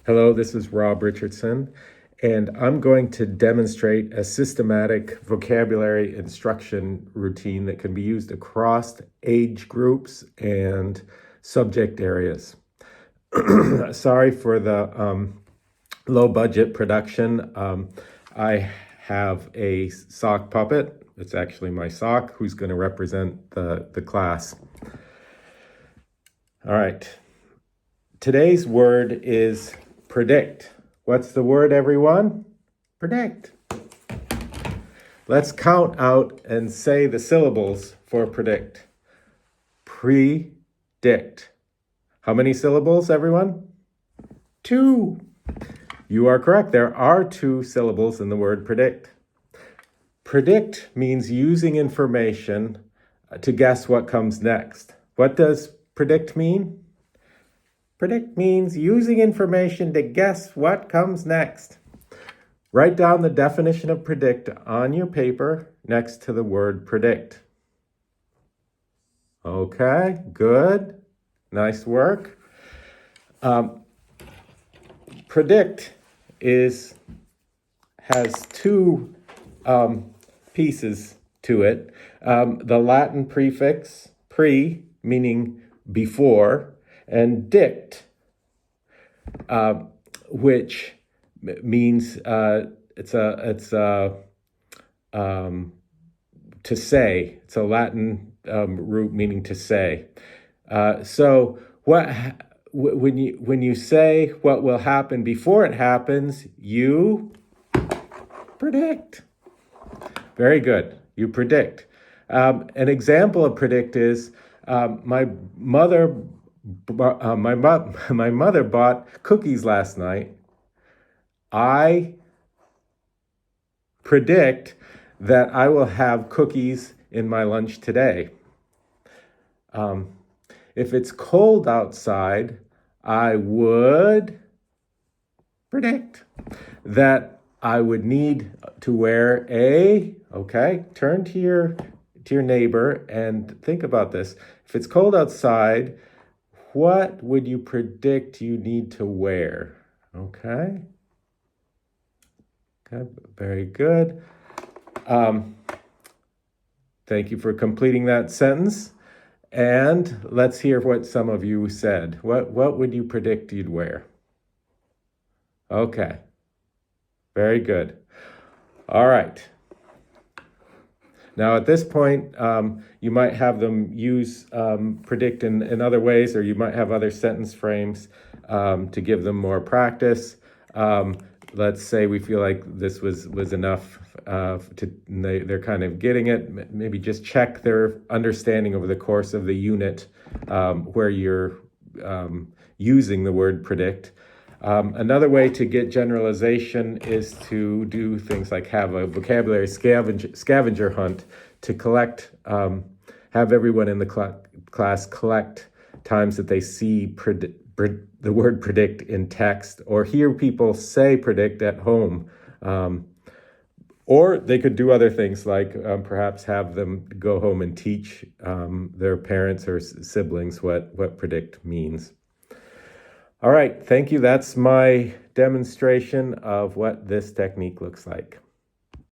Hello, this is Rob Richardson, and I'm going to demonstrate a systematic vocabulary instruction routine that can be used across age groups and subject areas. Sorry for the low budget production. I have a sock puppet. It's actually my sock who's going to represent the class. All right. Today's word is predict. What's the word, everyone? Predict. Let's count out and say the syllables for predict. Predict. How many syllables, everyone? 2. You are correct. There are 2 syllables in the word predict. Predict means using information to guess what comes next. What does predict mean? Predict means using information to guess what comes next. Write down the definition of predict on your paper next to the word predict. Okay, good. Nice work. Predict has 2 pieces to it. The Latin prefix pre, meaning before, and dict, which means it's to say. It's a Latin root meaning to say. So when you say what will happen before it happens, you predict. Very good. You predict. An example of predict is my mother bought cookies last night. I predict that I will have cookies in my lunch today. If it's cold outside, I would predict that I would need to wear turn to your neighbor and think about this. If it's cold outside, what would you predict you need to wear? Okay, very good. Thank you for completing that sentence. And let's hear what some of you said. What would you predict you'd wear? Okay, very good. All right. Now, at this point, you might have them use predict in other ways, or you might have other sentence frames to give them more practice. Let's say we feel like this was enough they're kind of getting it. Maybe just check their understanding over the course of the unit where you're using the word predict. Another way to get generalization is to do things like have a vocabulary scavenger hunt to collect, have everyone in the class collect times that they see the word predict in text, or hear people say predict at home. Or they could do other things like perhaps have them go home and teach their parents or siblings what predict means. All right, thank you. That's my demonstration of what this technique looks like.